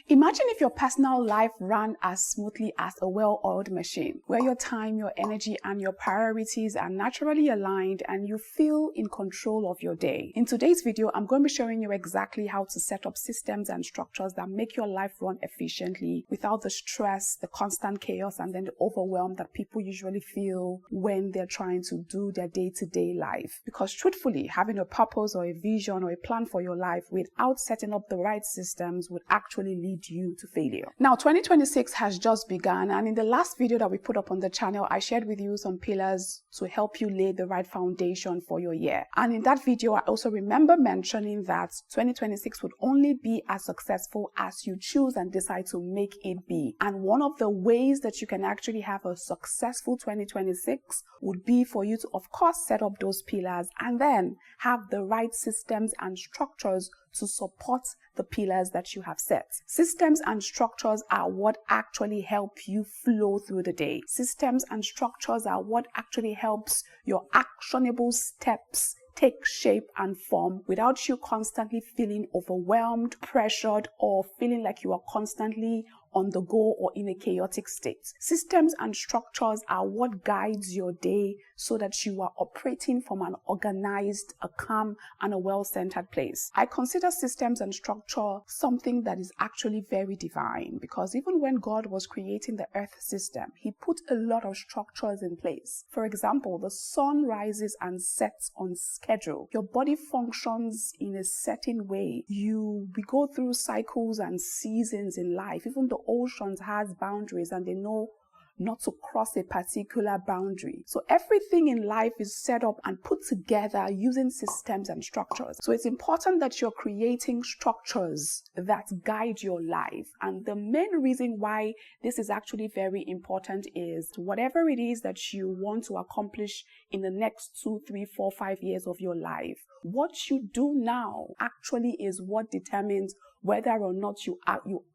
Imagine if your personal life ran as smoothly as a well-oiled machine, where your time, your energy, and your priorities are naturally aligned and you feel in control of your day. In today's video, I'm going to be showing you exactly how to set up systems and structures that make your life run efficiently without the stress, the constant chaos, and then the overwhelm that people usually feel when they're trying to do their day-to-day life. Because truthfully, having a purpose or a vision or a plan for your life without setting up the right systems would actually lead you to failure. Now, 2026 has just begun, and in the last video that we put up on the channel, I shared with you some pillars to help you lay the right foundation for your year. And in that video, I also remember mentioning that 2026 would only be as successful as you choose and decide to make it be. And one of the ways that you can actually have a successful 2026 would be for you to, of course, set up those pillars and then have the right systems and structures to support the pillars that you have set. Systems and structures are what actually help you flow through the day. Systems and structures are what actually helps your actionable steps take shape and form without you constantly feeling overwhelmed, pressured, or feeling like you are constantly on the go or in a chaotic state. Systems and structures are what guides your day so that you are operating from an organized, a calm, and a well-centered place. I consider systems and structure something that is actually very divine, because even when God was creating the earth system, he put a lot of structures in place. For example, the sun rises and sets on schedule. Your body functions in a certain way. We go through cycles and seasons in life. Even the oceans has boundaries and they know not to cross a particular boundary. So everything in life is set up and put together using systems and structures. So it's important that you're creating structures that guide your life. And the main reason why this is actually very important is whatever it is that you want to accomplish in the next 2, 3, 4, 5 years of your life, what you do now actually is what determines whether or not you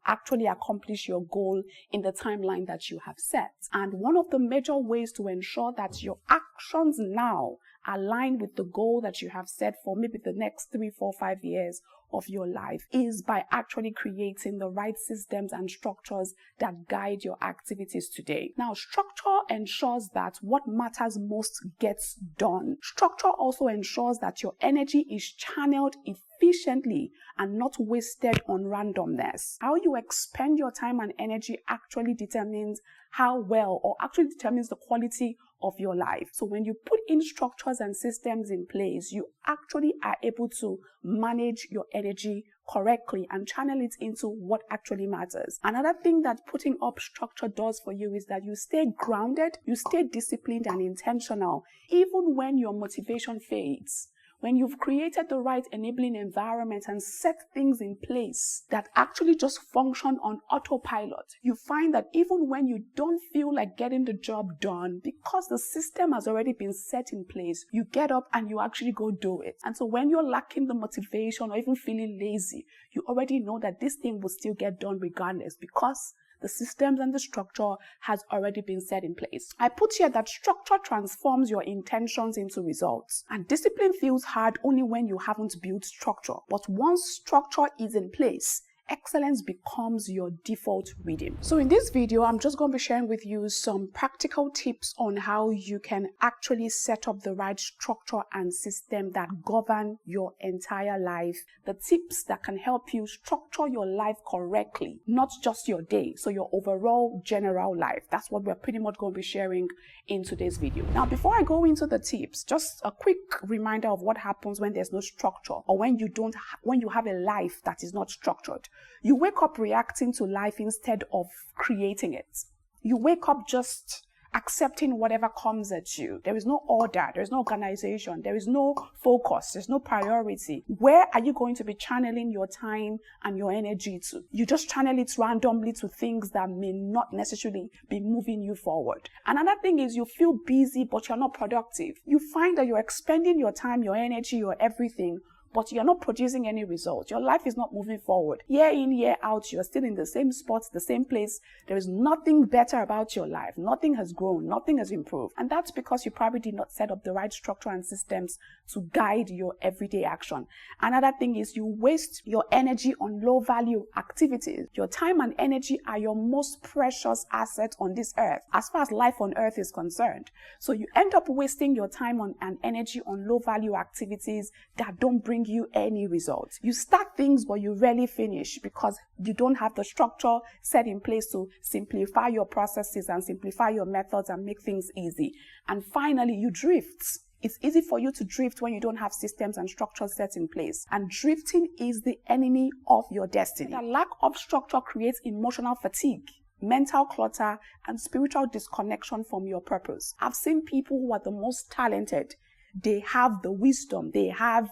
actually accomplish your goal in the timeline that you have set. And one of the major ways to ensure that your actions now align with the goal that you have set for maybe the next 3, 4, 5 years of your life is by actually creating the right systems and structures that guide your activities today. Now, structure ensures that what matters most gets done. Structure also ensures that your energy is channeled efficiently and not wasted on randomness. How you expend your time and energy actually determines how well, or actually determines the quality of your life. So when you put in structures and systems in place, you actually are able to manage your energy correctly and channel it into what actually matters. Another thing that putting up structure does for you is that you stay grounded, you stay disciplined and intentional, even when your motivation fades. When you've created the right enabling environment and set things in place that actually just function on autopilot, you find that even when you don't feel like getting the job done, because the system has already been set in place, you get up and you actually go do it. And so when you're lacking the motivation or even feeling lazy, you already know that this thing will still get done regardless, because the systems and the structure has already been set in place. I put here that structure transforms your intentions into results. And discipline feels hard only when you haven't built structure. But once structure is in place, excellence becomes your default rhythm. So in this video, I'm just going to be sharing with you some practical tips on how you can actually set up the right structure and system that govern your entire life. The tips that can help you structure your life correctly, not just your day, so your overall general life. That's what we're pretty much going to be sharing in today's video. Now, before I go into the tips, just a quick reminder of what happens when there's no structure, or when you have a life that is not structured. You wake up reacting to life instead of creating it. You wake up just accepting whatever comes at you. There is no order, there is no organization, there is no focus, there's no priority. Where are you going to be channeling your time and your energy to? You just channel it randomly to things that may not necessarily be moving you forward. Another thing is you feel busy, but you're not productive. You find that you're expending your time, your energy, your everything but you're not producing any results. Your life is not moving forward. Year in, year out, you're still in the same spot, the same place. There is nothing better about your life. Nothing has grown. Nothing has improved. And that's because you probably did not set up the right structure and systems to guide your everyday action. Another thing is you waste your energy on low value activities. Your time and energy are your most precious asset on this earth, as far as life on earth is concerned. So you end up wasting your time and energy on low value activities that don't bring you any results. You start things, but you rarely finish because you don't have the structure set in place to simplify your processes and simplify your methods and make things easy. And finally, you drift. It's easy for you to drift when you don't have systems and structures set in place. And drifting is the enemy of your destiny. The lack of structure creates emotional fatigue, mental clutter, and spiritual disconnection from your purpose. I've seen people who are the most talented. They have the wisdom. They have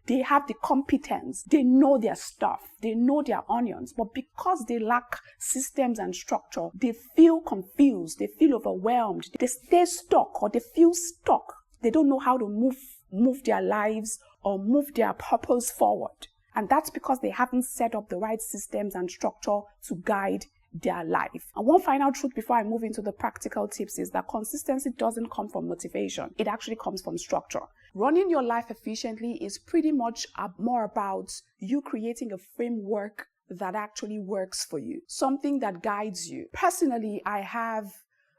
the competence. They know their stuff. They know their onions. But because they lack systems and structure, they feel confused. They feel overwhelmed. They stay stuck or they feel stuck. They don't know how to move their lives or move their purpose forward. And that's because they haven't set up the right systems and structure to guide their life. And one final truth before I move into the practical tips is that consistency doesn't come from motivation. It actually comes from structure. Running your life efficiently is pretty much more about you creating a framework that actually works for you, something that guides you. Personally, I have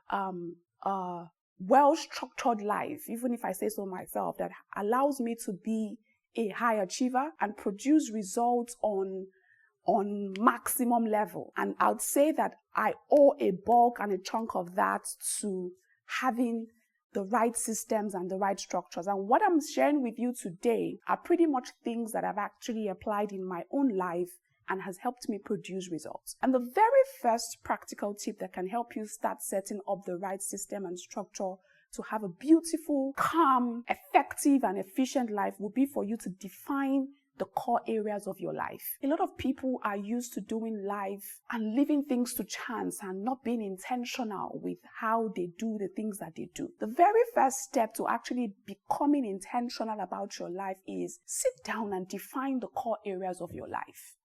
a well-structured life, even if I say so myself, that allows me to be a high achiever and produce results on maximum level. And I would say that I owe a bulk and a chunk of that to having the right systems and the right structures. And what I'm sharing with you today are pretty much things that I've actually applied in my own life and has helped me produce results. And the very first practical tip that can help you start setting up the right system and structure to have a beautiful, calm, effective, and efficient life would be for you to define the core areas of your life. A lot of people are used to doing life and leaving things to chance and not being intentional with how they do the things that they do. The very first step to actually becoming intentional about your life is sit down and define the core areas of your life.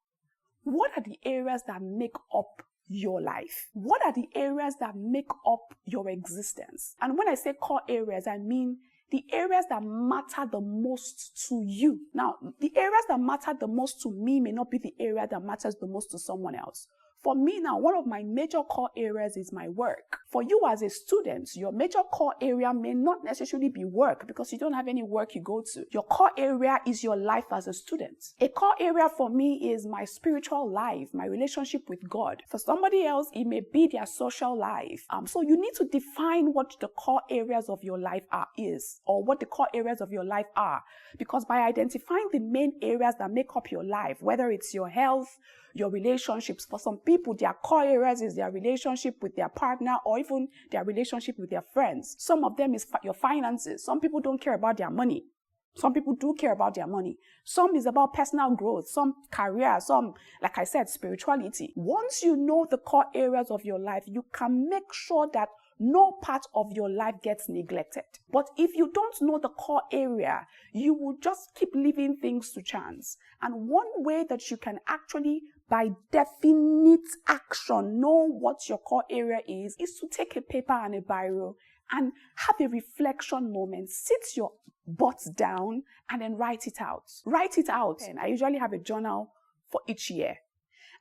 What are the areas that make up your life? What are the areas that make up your existence? And when I say core areas, I mean the areas that matter the most to you. Now, the areas that matter the most to me may not be the area that matters the most to someone else. For me now, one of my major core areas is my work. For you as a student, your major core area may not necessarily be work because you don't have any work you go to. Your core area is your life as a student. A core area for me is my spiritual life, my relationship with God. For somebody else, it may be their social life. So you need to define what the core areas of your life or what the core areas of your life are. Because by identifying the main areas that make up your life, whether it's your health, your relationships. For some people, their core areas is their relationship with their partner or even their relationship with their friends. Some of them is your finances. Some people don't care about their money. Some people do care about their money. Some is about personal growth, some career, some, like I said, spirituality. Once you know the core areas of your life, you can make sure that no part of your life gets neglected. But if you don't know the core area, you will just keep leaving things to chance. And one way that you can actually, by definite action, know what your core area is to take a paper and a biro and have a reflection moment. Sit your butt down and then write it out. Write it out. And I usually have a journal for each year.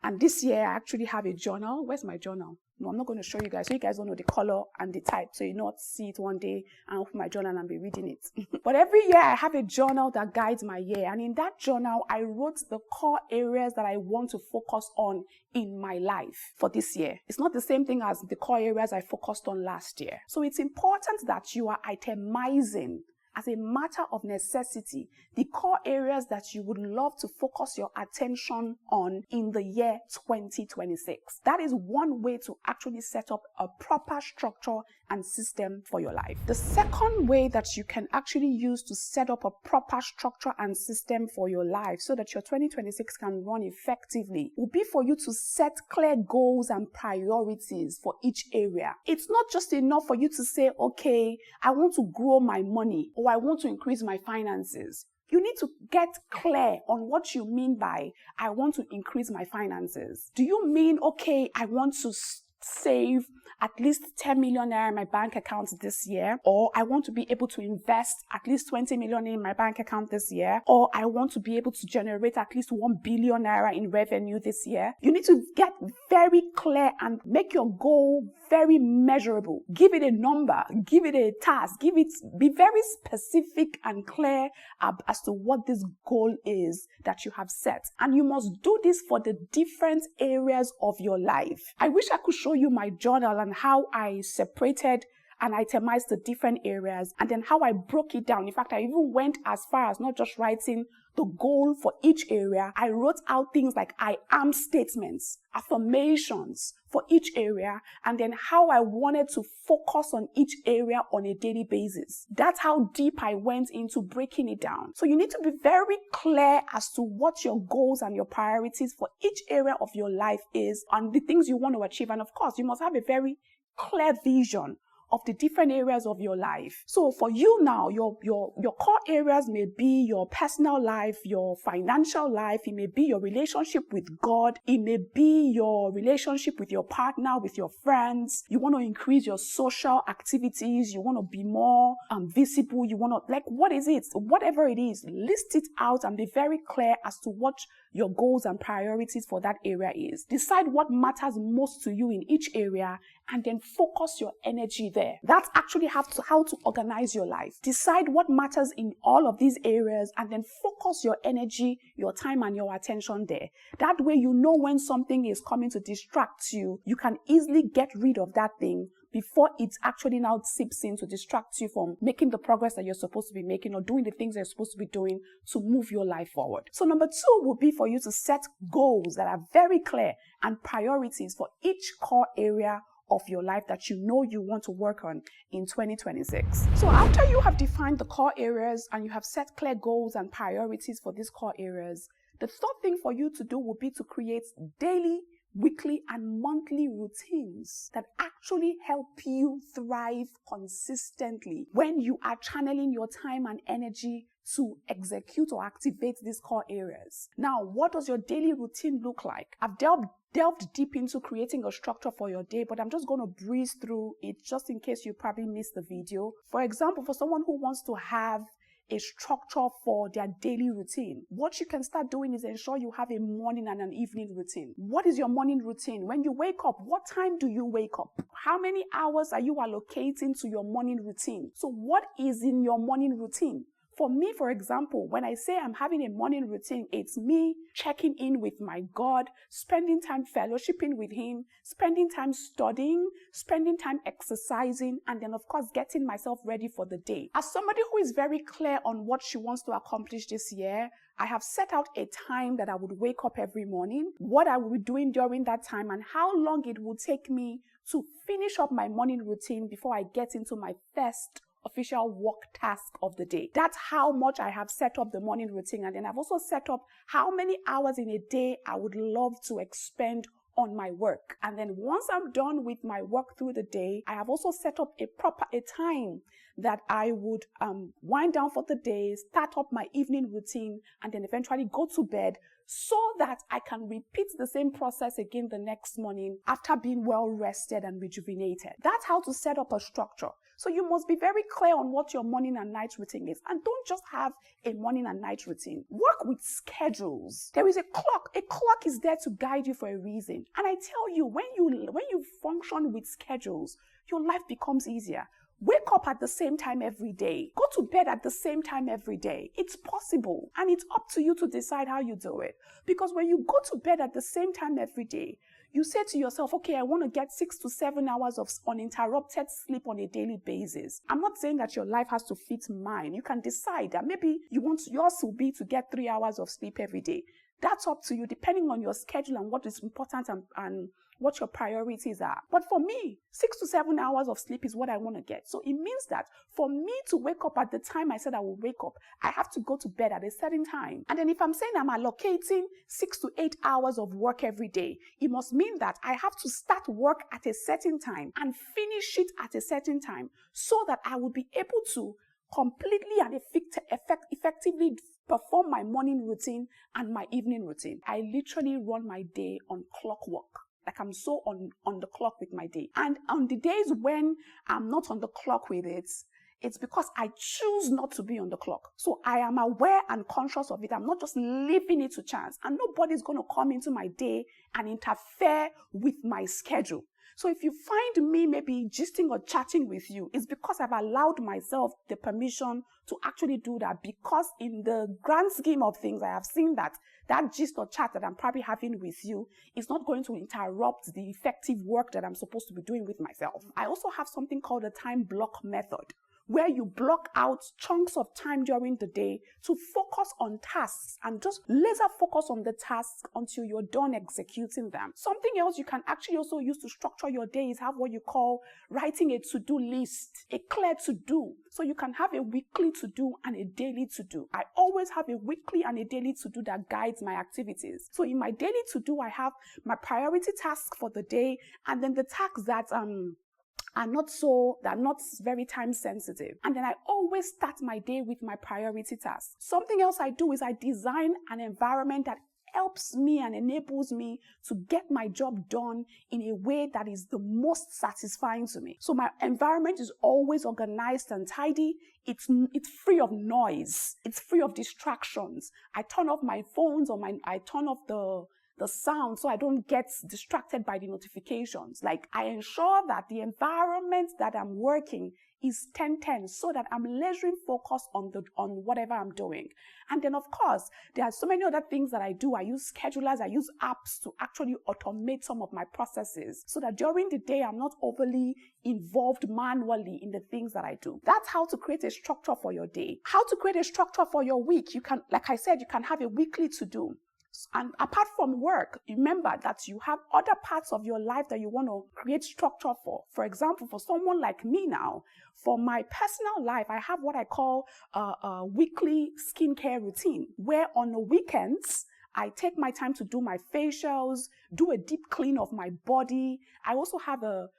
And this year I actually have a journal. Where's my journal? No, I'm not going to show you guys. So you guys don't know the color and the type. So you not see it one day and open my journal and be reading it. But every year I have a journal that guides my year. And in that journal, I wrote the core areas that I want to focus on in my life for this year. It's not the same thing as the core areas I focused on last year. So it's important that you are itemizing as a matter of necessity the core areas that you would love to focus your attention on in the year 2026. That is one way to actually set up a proper structure and system for your life. The second way that you can actually use to set up a proper structure and system for your life so that your 2026 can run effectively will be for you to set clear goals and priorities for each area. It's not just enough for you to say, okay, I want to grow my money or I want to increase my finances. You need to get clear on what you mean by, I want to increase my finances. Do you mean, okay, I want to save at least 10 million naira in my bank account this year, or I want to be able to invest at least 20 million in my bank account this year, or I want to be able to generate at least 1 billion naira in revenue this year? You need to get very clear and make your goal very measurable. Give it a number, give it a task, be very specific and clear as to what this goal is that you have set. And you must do this for the different areas of your life. I wish I could show you my journal and how I separated and itemized the different areas, and then how I broke it down. In fact, I even went as far as not just writing the goal for each area. I wrote out things like I am statements, affirmations for each area, and then how I wanted to focus on each area on a daily basis. That's how deep I went into breaking it down. So you need to be very clear as to what your goals and your priorities for each area of your life is and the things you want to achieve. And of course, you must have a very clear vision of the different areas of your life. So for you now, your core areas may be your personal life, your financial life, it may be your relationship with God, it may be your relationship with your partner, with your friends. You want to increase your social activities, you want to be more visible, you want to, like, what is it? Whatever it is, list it out and be very clear as to what your goals and priorities for that area is. Decide what matters most to you in each area and then focus your energy there. That's actually how to organize your life. Decide what matters in all of these areas and then focus your energy, your time, and your attention there. That way you know when something is coming to distract you, you can easily get rid of that thing before it actually now seeps in to distract you from making the progress that you're supposed to be making or doing the things that you're supposed to be doing to move your life forward. So number 2 would be for you to set goals that are very clear and priorities for each core area of your life that you know you want to work on in 2026. So after you have defined the core areas and you have set clear goals and priorities for these core areas, the third thing for you to do would be to create daily, weekly, and monthly routines that actually help you thrive consistently when you are channeling your time and energy to execute or activate these core areas. Now, what does your daily routine look like? I've delved deep into creating a structure for your day, but I'm just going to breeze through it just in case you probably missed the video. For example, for someone who wants to have a structure for their daily routine, what you can start doing is ensure you have a morning and an evening routine. What is your morning routine? When you wake up, what time do you wake up? How many hours are you allocating to your morning routine? So what is in your morning routine? For me, for example, when I say I'm having a morning routine, it's me checking in with my God, spending time fellowshipping with Him, spending time studying, spending time exercising, and then, of course, getting myself ready for the day. As somebody who is very clear on what she wants to accomplish this year, I have set out a time that I would wake up every morning, what I will be doing during that time, and how long it will take me to finish up my morning routine before I get into my first official work task of the day. That's how much I have set up the morning routine. And then I've also set up how many hours in a day I would love to expend on my work. And then once I'm done with my work through the day, I have also set up a time that I would wind down for the day, start up my evening routine, and then eventually go to bed so that I can repeat the same process again the next morning after being well rested and rejuvenated. That's how to set up a structure. So you must be very clear on what your morning and night routine is. And don't just have a morning and night routine. Work with schedules. There is a clock. A clock is there to guide you for a reason. And I tell you, when you function with schedules, your life becomes easier. Wake up at the same time every day. Go to bed at the same time every day. It's possible. And it's up to you to decide how you do it. Because when you go to bed at the same time every day, you say to yourself, okay, I want to get 6 to 7 hours of uninterrupted sleep on a daily basis. I'm not saying that your life has to fit mine. You can decide that maybe you want yours will be to get 3 hours of sleep every day. That's up to you, depending on your schedule and what is important and what your priorities are. But for me, 6 to 7 hours of sleep is what I want to get. So it means that for me to wake up at the time I said I will wake up, I have to go to bed at a certain time. And then if I'm saying I'm allocating 6 to 8 hours of work every day, it must mean that I have to start work at a certain time and finish it at a certain time so that I will be able to completely and effectively perform my morning routine and my evening routine. I literally run my day on clockwork. Like I'm so on the clock with my day. And on the days when I'm not on the clock with it, it's because I choose not to be on the clock. So I am aware and conscious of it. I'm not just leaving it to chance. And nobody's going to come into my day and interfere with my schedule. So if you find me maybe gisting or chatting with you, it's because I've allowed myself the permission to actually do that, because in the grand scheme of things, I have seen that gist or chat that I'm probably having with you is not going to interrupt the effective work that I'm supposed to be doing with myself. I also have something called the time block method, where you block out chunks of time during the day to focus on tasks and just laser focus on the tasks until you're done executing them. Something else you can actually also use to structure your day is have what you call writing a to-do list, a clear to-do. So you can have a weekly to-do and a daily to-do. I always have a weekly and a daily to-do that guides my activities. So in my daily to-do, I have my priority tasks for the day, and then the tasks that are not very time sensitive. And then I always start my day with my priority tasks. Something else I do is I design an environment that helps me and enables me to get my job done in a way that is the most satisfying to me. So my environment is always organized and tidy. It's free of noise. It's free of distractions. I turn off my phones, or I turn off the sound so I don't get distracted by the notifications. Like, I ensure that the environment that I'm working is 10/10 so that I'm lasering focus on whatever I'm doing. And then, of course, there are so many other things that I do. I use schedulers, I use apps to actually automate some of my processes so that during the day I'm not overly involved manually in the things that I do. That's how to create a structure for your day. How to create a structure for your week. You can, like I said, you can have a weekly to-do. And apart from work, remember that you have other parts of your life that you want to create structure for. For example, for someone like me now, for my personal life, I have what I call a weekly skincare routine, where on the weekends, I take my time to do my facials, do a deep clean of my body. I also have a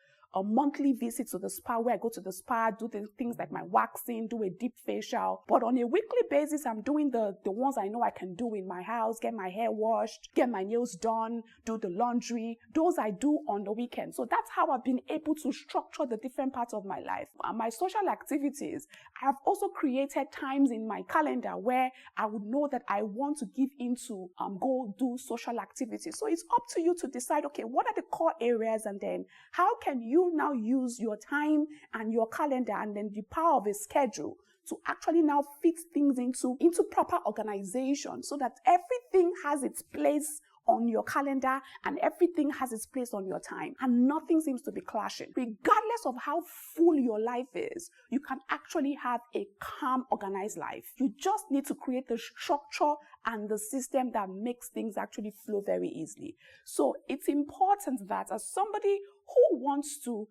monthly visit to the spa, where I go to the spa, do the things like my waxing, do a deep facial. But on a weekly basis, I'm doing the ones I know I can do in my house, get my hair washed, get my nails done, do the laundry. Those I do on the weekend. So that's how I've been able to structure the different parts of my life. My social activities, I've also created times in my calendar where I would know that I want to give into go do social activities. So it's up to you to decide, okay, what are the core areas, and then how can you now use your time and your calendar and then the power of a schedule to actually now fit things into proper organization, so that everything has its place on your calendar and everything has its place on your time, and nothing seems to be clashing. Regardless of how full your life is, you can actually have a calm, organized life. You just need to create the structure and the system that makes things actually flow very easily. So it's important that as somebody who wants to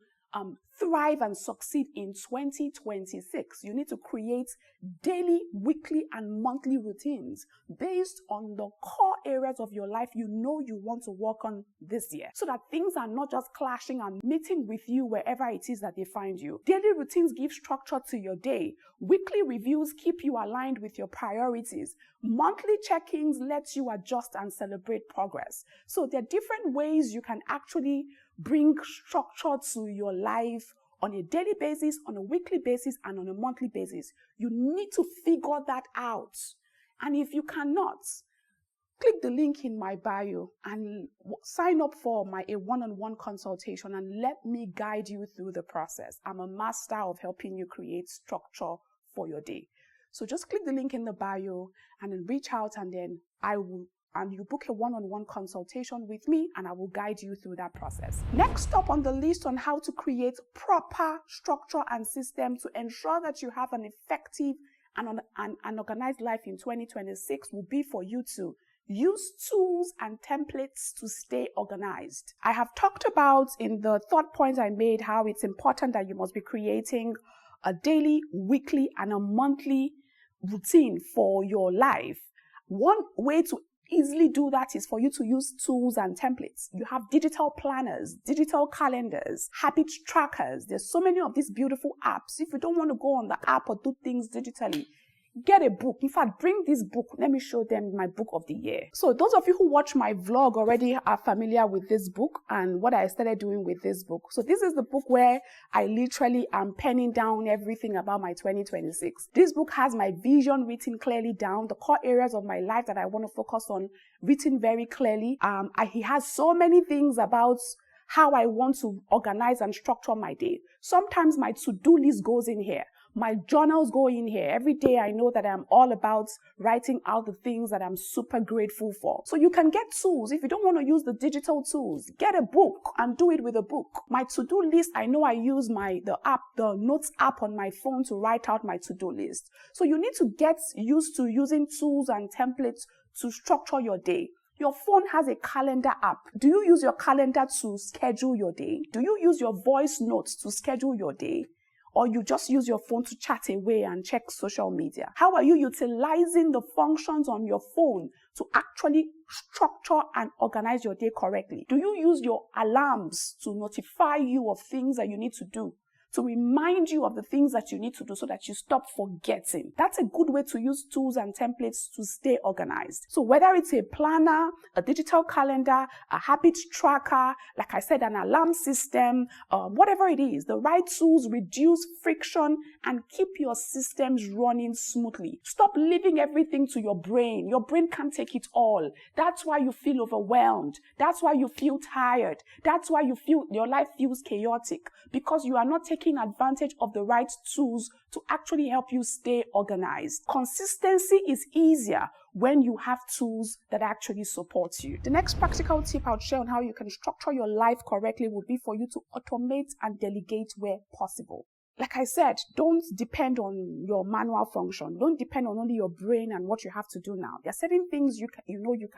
thrive and succeed in 2026, you need to create daily, weekly, and monthly routines based on the core areas of your life you know you want to work on this year, so that things are not just clashing and meeting with you wherever it is that they find you. Daily routines give structure to your day. Weekly reviews keep you aligned with your priorities. Monthly check-ins let you adjust and celebrate progress. So there are different ways you can actually bring structure to your life on a daily basis, on a weekly basis, and on a monthly basis. You need to figure that out. And if you cannot, click the link in my bio and sign up for a one-on-one consultation, and let me guide you through the process. I'm a master of helping you create structure for your day. So just click the link in the bio and then reach out, and then you book a one-on-one consultation with me, and I will guide you through that process. Next up on the list on how to create proper structure and system to ensure that you have an effective and an organized life in 2026 will be for you to use tools and templates to stay organized. I have talked about in the third point I made how it's important that you must be creating a daily, weekly, and a monthly routine for your life. One way to easily do that is for you to use tools and templates. You have digital planners, digital calendars, habit trackers. There's so many of these beautiful apps. If you don't want to go on the app or do things digitally, get a book. In fact, bring this book. Let me show them my book of the year. So those of you who watch my vlog already are familiar with this book and what I started doing with this book. So this is the book where I literally am penning down everything about my 2026. This book has my vision written clearly down, the core areas of my life that I want to focus on written very clearly. He has so many things about how I want to organize and structure my day. Sometimes my to-do list goes in here. My journals go in here. Every day I know that I'm all about writing out the things that I'm super grateful for. So you can get tools. If you don't want to use the digital tools, get a book and do it with a book. My to-do list, I know I use the notes app on my phone to write out my to-do list. So you need to get used to using tools and templates to structure your day. Your phone has a calendar app. Do you use your calendar to schedule your day? Do you use your voice notes to schedule your day? Or you just use your phone to chat away and check social media? How are you utilizing the functions on your phone to actually structure and organize your day correctly? Do you use your alarms to notify you of things that you need to do, to remind you of the things that you need to do so that you stop forgetting? That's a good way to use tools and templates to stay organized. So whether it's a planner, a digital calendar, a habit tracker, like I said, an alarm system, whatever it is, the right tools reduce friction and keep your systems running smoothly. Stop leaving everything to your brain. Your brain can't take it all. That's why you feel overwhelmed. That's why you feel tired. That's why you feel your life feels chaotic, because you are not taking advantage of the right tools to actually help you stay organized. Consistency is easier when you have tools that actually support you. The next practical tip I would share on how you can structure your life correctly would be for you to automate and delegate where possible. Like I said, don't depend on your manual function. Don't depend on only your brain and what you have to do now. There are certain things you can automate. You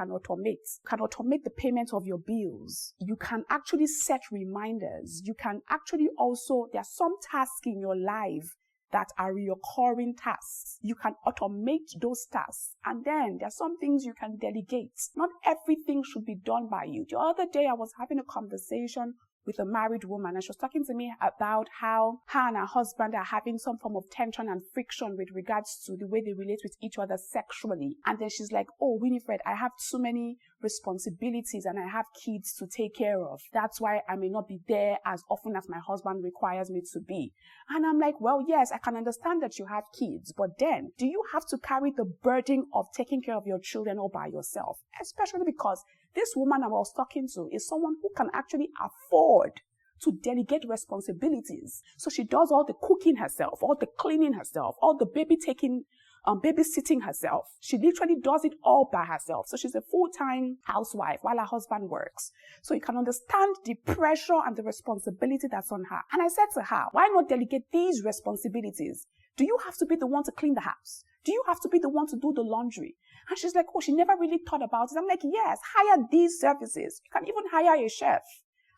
can automate the payment of your bills. You can actually set reminders. You can actually also, there are some tasks in your life that are recurring tasks. You can automate those tasks. And then there are some things you can delegate. Not everything should be done by you. The other day I was having a conversation with a married woman, and she was talking to me about how her and her husband are having some form of tension and friction with regards to the way they relate with each other sexually. And then she's like, oh, Winifred, I have so many responsibilities and I have kids to take care of. That's why I may not be there as often as my husband requires me to be. And I'm like, well, yes, I can understand that you have kids, but then do you have to carry the burden of taking care of your children all by yourself? Especially because this woman I was talking to is someone who can actually afford to delegate responsibilities. So she does all the cooking herself, all the cleaning herself, all the babysitting herself. She literally does it all by herself. So she's a full-time housewife while her husband works. So you can understand the pressure and the responsibility that's on her. And I said to her, why not delegate these responsibilities? Do you have to be the one to clean the house? Do you have to be the one to do the laundry? And she's like, oh, she never really thought about it. I'm like, yes, hire these services. You can even hire a chef.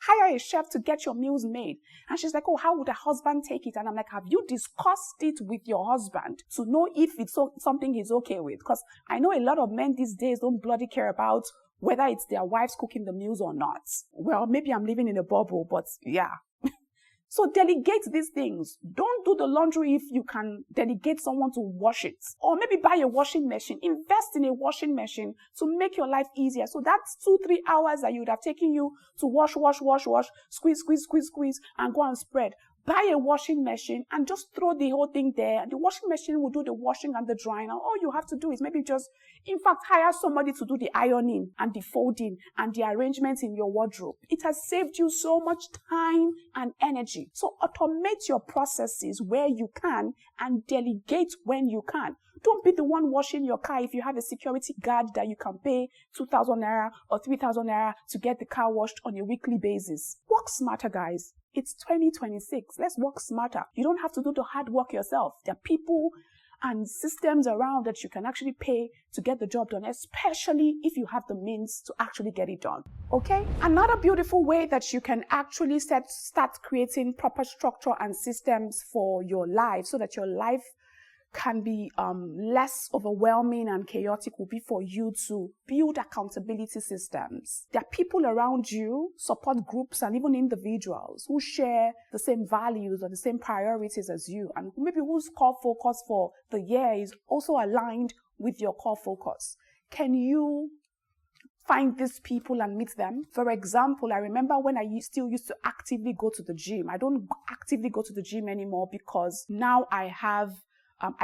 Hire a chef to get your meals made. And she's like, oh, how would a husband take it? And I'm like, have you discussed it with your husband to know if it's something he's okay with? Because I know a lot of men these days don't bloody care about whether it's their wives cooking the meals or not. Well, maybe I'm living in a bubble, but yeah. So delegate these things. Don't do the laundry if you can delegate someone to wash it. Or maybe buy a washing machine. Invest in a washing machine to make your life easier. So that's 2-3 hours that you would have taken you to wash, squeeze, and go and spread. Buy a washing machine and just throw the whole thing there. The washing machine will do the washing and the drying. And all you have to do is maybe just, in fact, hire somebody to do the ironing and the folding and the arrangements in your wardrobe. It has saved you so much time and energy. So automate your processes where you can and delegate when you can. Don't be the one washing your car if you have a security guard that you can pay 2,000 naira or 3,000 naira to get the car washed on a weekly basis. Work smarter, guys. It's 2026. Let's work smarter. You don't have to do the hard work yourself. There are people and systems around that you can actually pay to get the job done, especially if you have the means to actually get it done. Okay? Another beautiful way that you can actually start creating proper structure and systems for your life so that your life can be less overwhelming and chaotic will be for you to build accountability systems. There are people around you, support groups, and even individuals who share the same values or the same priorities as you, and maybe whose core focus for the year is also aligned with your core focus. Can you find these people and meet them? For example, I remember when I still used to actively go to the gym. I don't actively go to the gym anymore because now I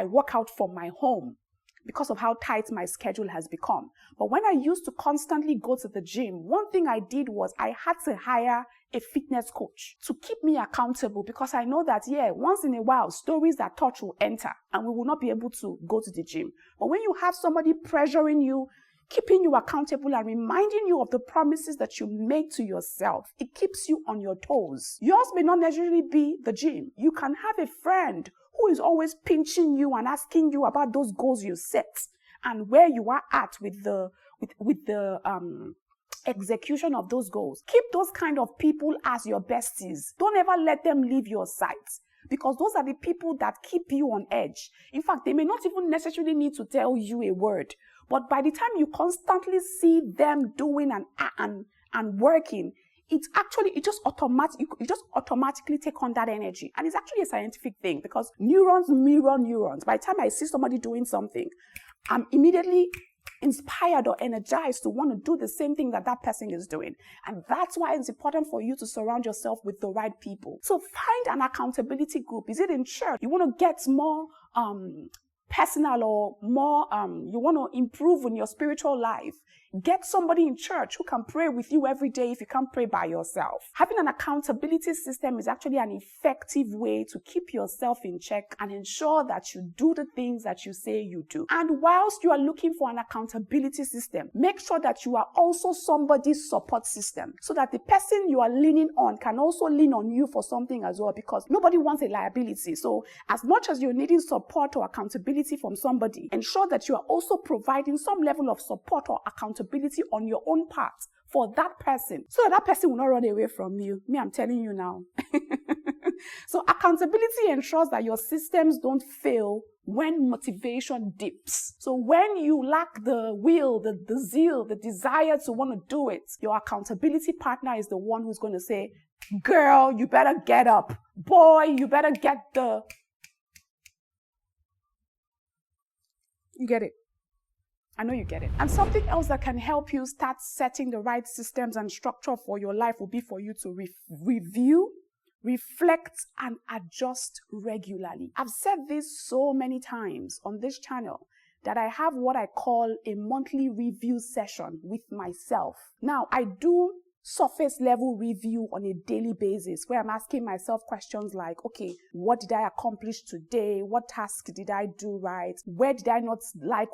work out from my home because of how tight my schedule has become. But when I used to constantly go to the gym, one thing I did was I had to hire a fitness coach to keep me accountable, because I know that, once in a while, stories that touch will enter and we will not be able to go to the gym. But when you have somebody pressuring you, keeping you accountable and reminding you of the promises that you make to yourself, it keeps you on your toes. Yours may not necessarily be the gym. You can have a friend who is always pinching you and asking you about those goals you set and where you are at with the execution of those goals. Keep those kind of people as your besties. Don't ever let them leave your sight, because those are the people that keep you on edge. In fact, they may not even necessarily need to tell you a word, but by the time you constantly see them doing and working, you just automatically take on that energy. And it's actually a scientific thing, because neurons mirror neurons. By the time I see somebody doing something, I'm immediately inspired or energized to want to do the same thing that person is doing. And that's why it's important for you to surround yourself with the right people. So find an accountability group. Is it in church? You want to get more personal, or more, you want to improve in your spiritual life? Get somebody in church who can pray with you every day if you can't pray by yourself. Having an accountability system is actually an effective way to keep yourself in check and ensure that you do the things that you say you do. And whilst you are looking for an accountability system, make sure that you are also somebody's support system, so that the person you are leaning on can also lean on you for something as well, because nobody wants a liability. So as much as you're needing support or accountability from somebody, ensure that you are also providing some level of support or accountability on your own part for that person, so that person will not run away from you. I'm telling you now. So accountability ensures that your systems don't fail when motivation dips. So when you lack the will, the zeal, the desire to want to do it, your accountability partner is the one who's going to say, girl, you better get up. Boy, you better get You get it. I know you get it. And something else that can help you start setting the right systems and structure for your life will be for you to review, reflect, and adjust regularly. I've said this so many times on this channel that I have what I call a monthly review session with myself. Now, I do surface level review on a daily basis, where I'm asking myself questions like, okay, what did I accomplish today? What task did I do right? Where did I not like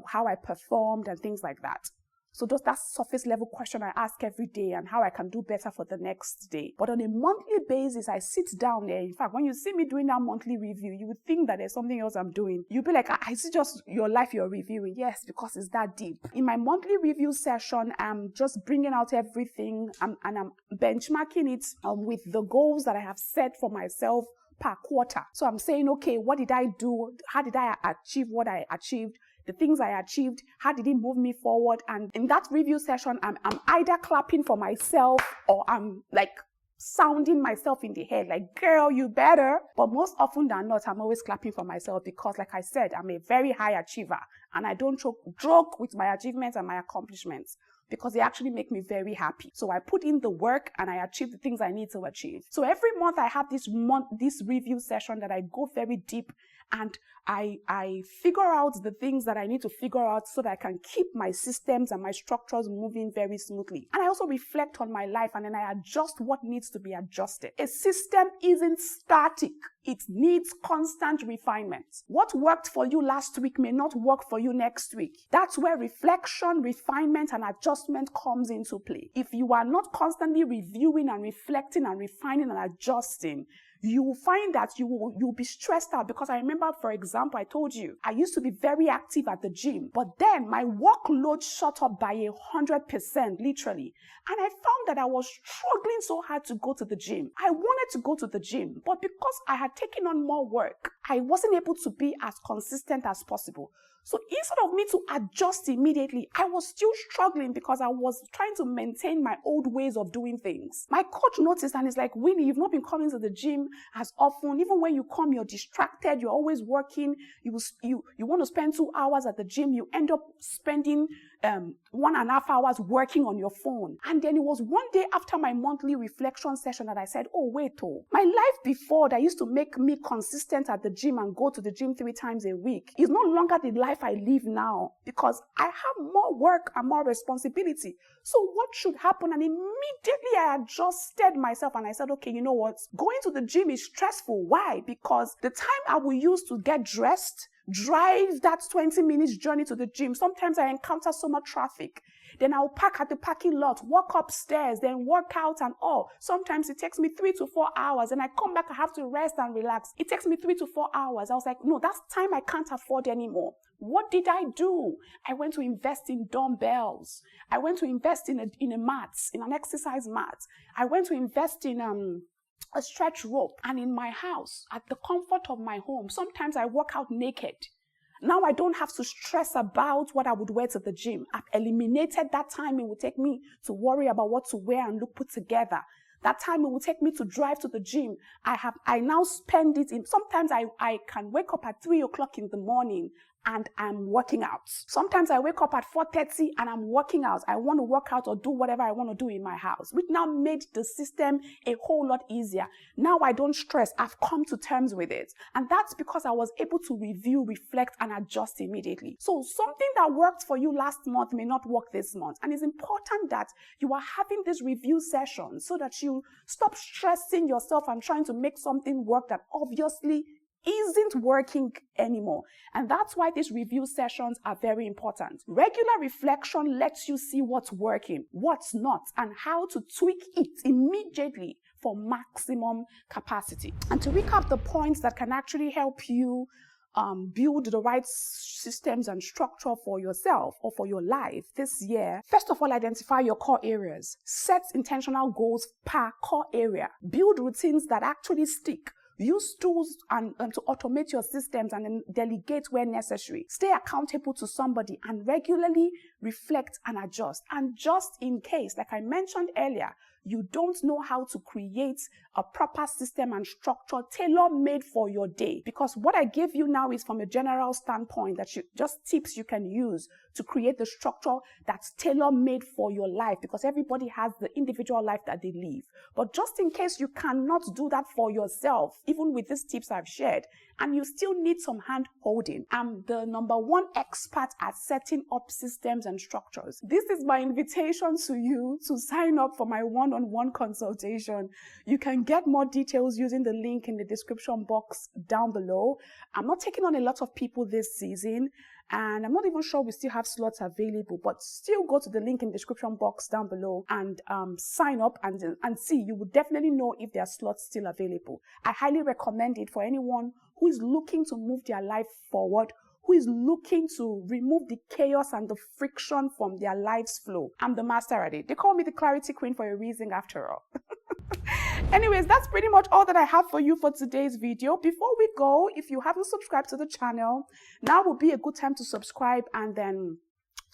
how I performed, and things like that. So that's surface level question I ask every day, and how I can do better for the next day. But on a monthly basis, I sit down there. In fact, when you see me doing that monthly review, you would think that there's something else I'm doing. You'll be like, I see just your life you're reviewing. Yes, because it's that deep. In my monthly review session, I'm just bringing out everything and I'm benchmarking it with the goals that I have set for myself per quarter. So I'm saying, okay, what did I do? How did I achieve what I achieved? The things I achieved, how did it move me forward? And in that review session, I'm either clapping for myself, or I'm like sounding myself in the head, like, girl, you better. But most often than not, I'm always clapping for myself, because like I said, I'm a very high achiever, and I don't joke with my achievements and my accomplishments, because they actually make me very happy. So I put in the work and I achieve the things I need to achieve. So every month I have this review session that I go very deep, and I figure out the things that I need to figure out so that I can keep my systems and my structures moving very smoothly. And I also reflect on my life, and then I adjust what needs to be adjusted. A system isn't static. It needs constant refinement. What worked for you last week may not work for you next week. That's where reflection, refinement, and adjustment comes into play. If you are not constantly reviewing and reflecting and refining and adjusting, you will find that you'll be stressed out. Because I remember, for example, I told you, I used to be very active at the gym, but then my workload shot up by 100%, literally. And I found that I was struggling so hard to go to the gym. I wanted to go to the gym, but because I had taken on more work, I wasn't able to be as consistent as possible. So instead of me to adjust immediately, I was still struggling because I was trying to maintain my old ways of doing things. My coach noticed and is like, Winnie, you've not been coming to the gym as often. Even when you come, you're distracted. You're always working. You want to spend 2 hours at the gym. You end up spending 1.5 hours working on your phone. And then it was one day after my monthly reflection session that I said, oh, wait, my life before that used to make me consistent at the gym and go to the gym 3 times a week is no longer the life I live now, because I have more work and more responsibility. So what should happen? And immediately I adjusted myself and I said, okay, you know what? Going to the gym is stressful. Why? Because the time I will use to get dressed, drive that 20 minutes journey to the gym, sometimes I encounter so much traffic. Then I'll park at the parking lot, walk upstairs, then work out and all. Sometimes it takes me 3 to 4 hours, and I come back, I have to rest and relax. It takes me 3 to 4 hours. I was like, no, that's time I can't afford anymore. What did I do? I went to invest in dumbbells. I went to invest in a mat, in an exercise mat. I went to invest in a stretch rope. And in my house, at the comfort of my home, sometimes I work out naked. Now I don't have to stress about what I would wear to the gym. I've eliminated that time it would take me to worry about what to wear and look put together. That time it will take me to drive to the gym. I now spend it in, sometimes I can wake up at 3 o'clock in the morning and I'm working out. Sometimes I wake up at 4:30 and I'm working out. I want to work out or do whatever I want to do in my house, which now made the system a whole lot easier. Now I don't stress. I've come to terms with it. And that's because I was able to review, reflect, and adjust immediately. So something that worked for you last month may not work this month. And it's important that you are having this review session so that you stop stressing yourself and trying to make something work that obviously isn't working anymore. And that's why these review sessions are very important. Regular reflection lets you see what's working, what's not, and how to tweak it immediately for maximum capacity. And to recap the points that can actually help you build the right systems and structure for yourself or for your life this year. First of all, identify your core areas. Set intentional goals per core area. Build routines that actually stick. Use tools to automate your systems and then delegate where necessary. Stay accountable to somebody and regularly reflect and adjust. And just in case, like I mentioned earlier, you don't know how to create a proper system and structure tailor-made for your day. Because what I gave you now is from a general standpoint, that just tips you can use to create the structure that's tailor-made for your life, because everybody has the individual life that they live. But just in case you cannot do that for yourself, even with these tips I've shared, and you still need some hand holding, I'm the #1 expert at setting up systems and structures. This is my invitation to you to sign up for my one-on-one consultation. You can get more details using the link in the description box down below. I'm not taking on a lot of people this season, and I'm not even sure we still have slots available, but still go to the link in the description box down below and sign up and see. You will definitely know if there are slots still available. I highly recommend it for anyone who is looking to move their life forward, who is looking to remove the chaos and the friction from their life's flow. I'm the master at it. They call me the Clarity Queen for a reason after all. Anyways, that's pretty much all that I have for you for today's video. Before we go, if you haven't subscribed to the channel, now would be a good time to subscribe and then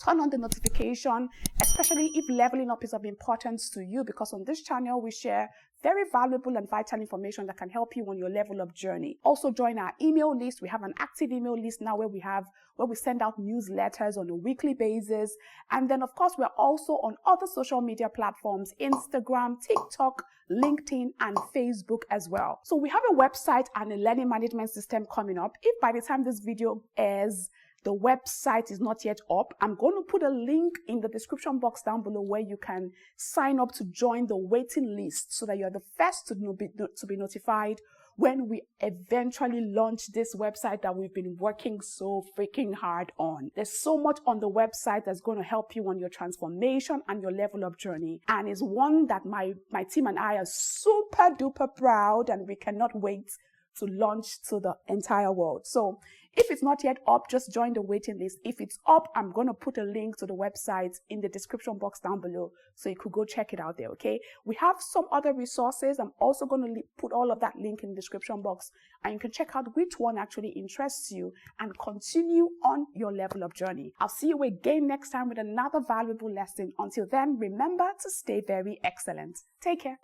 turn on the notification, especially if leveling up is of importance to you, because on this channel we share very valuable and vital information that can help you on your level up journey. Also join our email list. We have an active email list now where we send out newsletters on a weekly basis. And then of course we're also on other social media platforms, Instagram, TikTok, LinkedIn, and Facebook as well. So we have a website and a learning management system coming up. If by the time this video airs, the website is not yet up, I'm going to put a link in the description box down below where you can sign up to join the waiting list so that you're the first to be notified when we eventually launch this website that we've been working so freaking hard on. There's so much on the website that's going to help you on your transformation and your level up journey, and is one that my team and I are super duper proud, and we cannot wait to launch to the entire world. So if it's not yet up, just join the waiting list. If it's up, I'm going to put a link to the website in the description box down below, so you could go check it out there, okay? We have some other resources. I'm also going to put all of that link in the description box, and you can check out which one actually interests you and continue on your level up journey. I'll see you again next time with another valuable lesson. Until then, remember to stay very excellent. Take care.